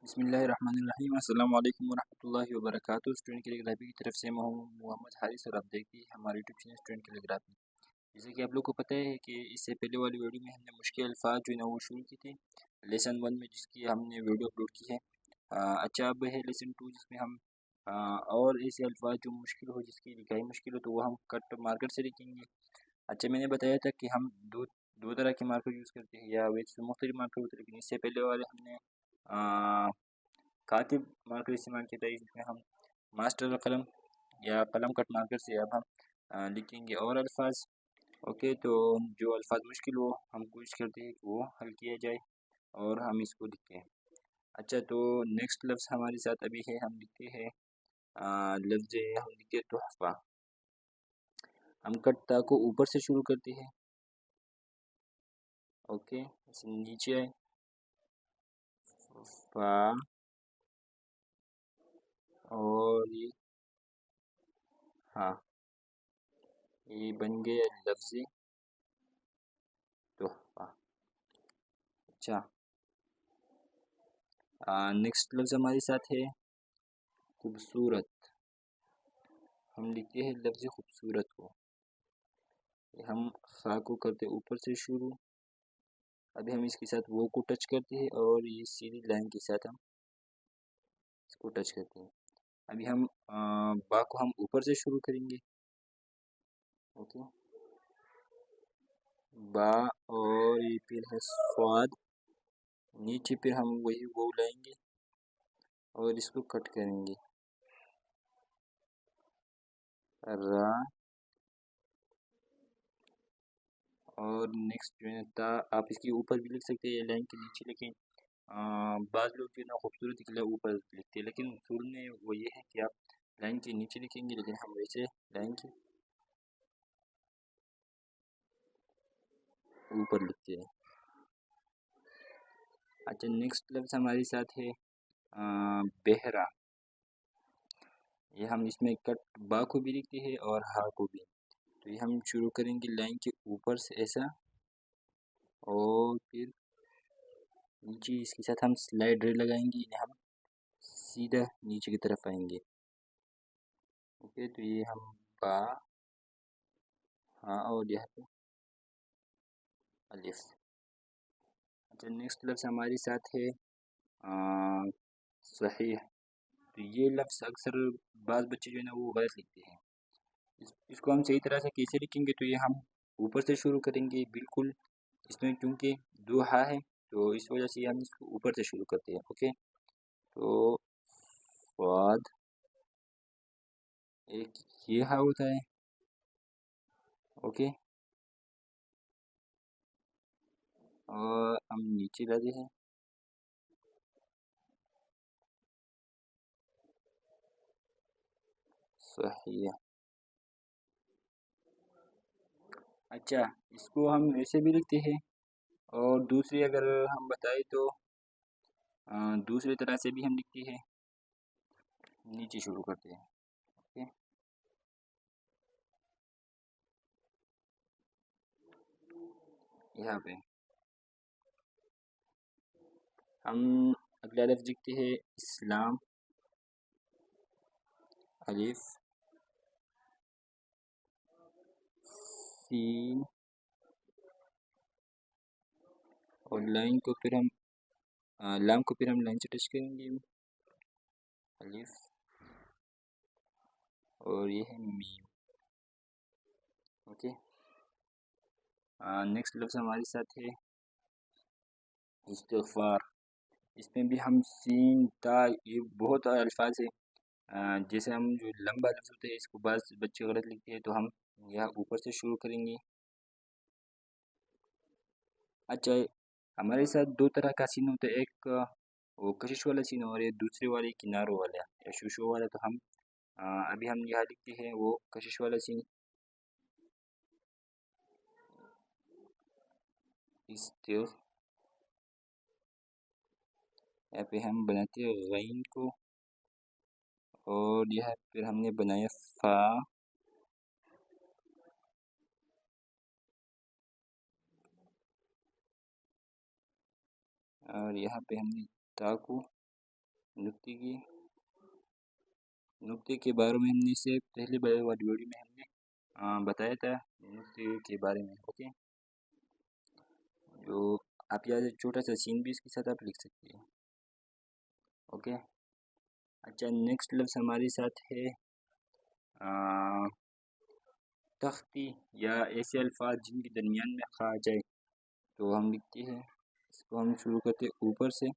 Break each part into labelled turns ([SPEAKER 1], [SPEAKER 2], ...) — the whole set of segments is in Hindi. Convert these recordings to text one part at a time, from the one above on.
[SPEAKER 1] बिस्मिल्लाहिर्रहमानिर्रहीम अस्सलाम वालेकुम वरहमतुल्लाहि वबरकातुहू। स्टूडेंट कैलीग्राफी की तरफ से मैं हूँ मोहम्मद हारिस और आप देखिए हमारे यूट्यूब चैनल स्टूडेंट कैलीग्राफी। जैसे कि आप लोग को पता है कि इससे पहले वाली वीडियो में हमने मुश्किल अल्फाज जो है ना वो शुरू की थी लेसन 1 में, जिसकी हमने वीडियो अपलोड की है। अच्छा, अब है लेसन 2 जिसमें हम और ऐसे अल्फाज जो मुश्किल हो, जिसकी लिखाई मुश्किल हो, तो वो हम कट मार्कर से लिखेंगे। अच्छा, मैंने बताया था कि हम दो दो तरह के मार्कर यूज़ करते हैं या वैसे मुख्तलिफ मार्कर होते हैं, लेकिन इससे पहले वाले हमने कातिब मार्कर इस्तेमाल किया था, इसमें हम मास्टर कलम या कलम कट मार्कर से अब हम लिखेंगे और अल्फाज। ओके, तो जो अल्फाज मुश्किल हो हम कोशिश करते हैं कि वो हल किया जाए और हम इसको लिखते हैं। अच्छा, तो नेक्स्ट लफ्ज़ हमारे साथ अभी है, हम लिखते हैं लफ्ज़ हम लिखते हैं तोहफ़ा। हम कट ता को ऊपर से शुरू करते हैं। ओके, नीचे आए फा और ये हाँ, ये बन गया लफ्ज़ तोहफ़ा। अच्छा, नेक्स्ट लफ्ज़ हमारे साथ है खूबसूरत। हम लिखते हैं लफ्ज़ खूबसूरत को, हम खा को करते ऊपर से शुरू। अभी हम इसके साथ वो को टच करते हैं और ये सीधी लाइन के साथ हम इसको टच करते हैं। अभी हम बा को हम ऊपर से शुरू करेंगे। ओके, बा और ये फिर है स्वाद, नीचे फिर हम वही वो लाएंगे और इसको कट करेंगे। रा और नेक्स्ट जो है ता, आप इसके ऊपर भी लिख सकते हैं लाइन के नीचे, लेकिन बाज़ लोग जो है ना खूबसूरती के लिए ऊपर लिखते हैं, लेकिन उसूल में वो ये है कि आप लाइन के नीचे लिखेंगे, लेकिन हम वैसे लाइन के ऊपर लिखते हैं। अच्छा, नेक्स्ट लफ्ज़ हमारे साथ है बेहरा। ये हम इसमें कट बा को भी लिखते हैं और हा को भी। तो ये हम शुरू करेंगे लाइन के ऊपर से ऐसा और फिर नीचे इसके साथ हम स्लाइड रे लगाएंगे, इन्हें हम सीधा नीचे की तरफ आएंगे। ओके, तो ये हम बा हाँ और यहाँ पे अलिफ। अच्छा, नेक्स्ट लफ्ज़ हमारे साथ है सही। तो ये लफ्ज़ अक्सर बाज़ बच्चे जो है ना वो गलत लिखते हैं। इसको हम सही तरह से कैसे लिखेंगे, तो ये हम ऊपर से शुरू करेंगे बिल्कुल। इसमें क्योंकि दो हा है तो इस वजह से हम इसको ऊपर से शुरू करते हैं। ओके, तो स्वाद एक ये हा होता है। ओके, और हम नीचे लाते हैं सही है। अच्छा, इसको हम ऐसे भी लिखते हैं और दूसरी अगर हम बताएं तो दूसरी तरह से भी हम लिखते हैं, नीचे शुरू करते हैं। ओके, यहाँ पे हम अगला लफ्ज़ लिखते हैं इस्लाम, अलिफ सीन और लाइन को फिर हम लाम को फिर हम लाइन से टच करेंगे, अलिफ और ये है मीम। ओके, नेक्स्ट लफ्ज़ हमारे साथ है इस्तिग़फ़ार। इसमें भी हम सीन ता ये बहुत अल्फाज है। जैसे हम जो लंबा लफ्ज़ होता है इसको बाज़ बच्चे गलत लिखते हैं, तो हम यहाँ ऊपर से शुरू करेंगे। अच्छा, हमारे साथ दो तरह का सीन होता है, एक वो कशिश वाला सीन और ये दूसरे वाले किनारों वाला या शोशो वाला। तो हम अभी हम यहाँ लिखते हैं वो कशिश वाला सीन, इस्तिग़ यहाँ पे हम बनाते हैं गैन को और यहाँ फिर हमने बनाया फा और यहाँ पे हमने ता को नुक्ते के बारे में हमने इससे पहले वाली वीडियो में हमने बताया था नुक्ते के बारे में। ओके, जो आप यहाँ छोटा सा सीन भी इसके साथ आप लिख सकते हैं। ओके, अच्छा, नेक्स्ट लफ्ज़ हमारे साथ है तख्ती या ऐसे अल्फाज जिनके दरमियान में खा आ जाए तो हम लिखते हैं। इसको हम शुरू करते हैं ऊपर से,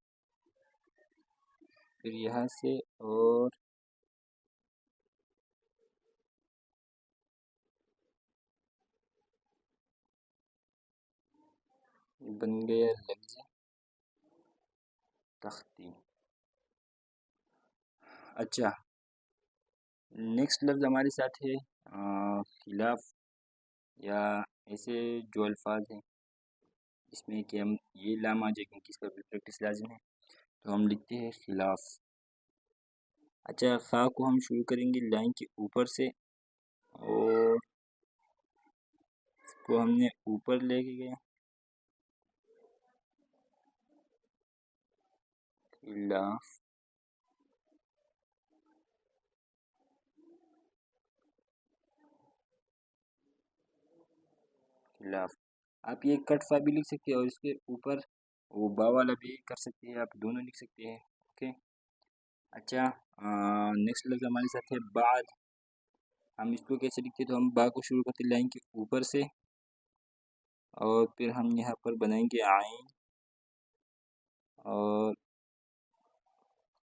[SPEAKER 1] फिर यहाँ से, और बन गया लफ्ज़ तख्ती। अच्छा, नेक्स्ट लफ्ज़ हमारे साथ है खिलाफ या ऐसे जो अल्फाज हैं इसमें कि हम ये लाम आ जाए क्योंकि इसका भी प्रैक्टिस लाजिम है, तो हम लिखते हैं खिलाफ। अच्छा, खा को हम शुरू करेंगे लाइन के ऊपर से, और इसको हमने ऊपर लेके गए खिलाफ। खिलाफ आप ये कट फा भी लिख सकते हैं और इसके ऊपर वो बा वाला भी कर सकते हैं, आप दोनों लिख सकते हैं। ओके, अच्छा, नेक्स्ट लफ्ज़ हमारे साथ है बाद। हम इसको कैसे लिखते हैं, तो हम बा को शुरू करते हैं लाइन के ऊपर से, और फिर हम यहाँ पर बनाएंगे आइन, और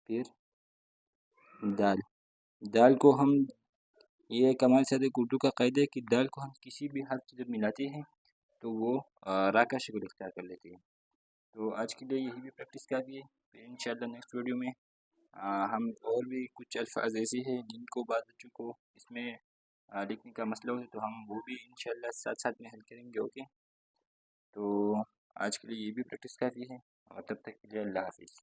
[SPEAKER 1] फिर दाल। दाल को हम, ये एक हमारे साथ एक उर्दू का कायदा है कि दाल को हम किसी भी हाथ से जब मिलाते हैं तो वो रा का शक्ल इख्तियार कर लेती है। तो आज के लिए यही भी प्रैक्टिस काफ़ी है। फिर इंशाल्लाह नेक्स्ट वीडियो में हम और भी कुछ अल्फाज ऐसे हैं जिनको बाद बच्चों को इसमें लिखने का मसला हो, तो हम वो भी इंशाल्लाह साथ साथ में हल करेंगे। ओके, तो आज के लिए ये भी प्रैक्टिस काफ़ी है, और तब तक के लिए अल्लाह हाफिज़।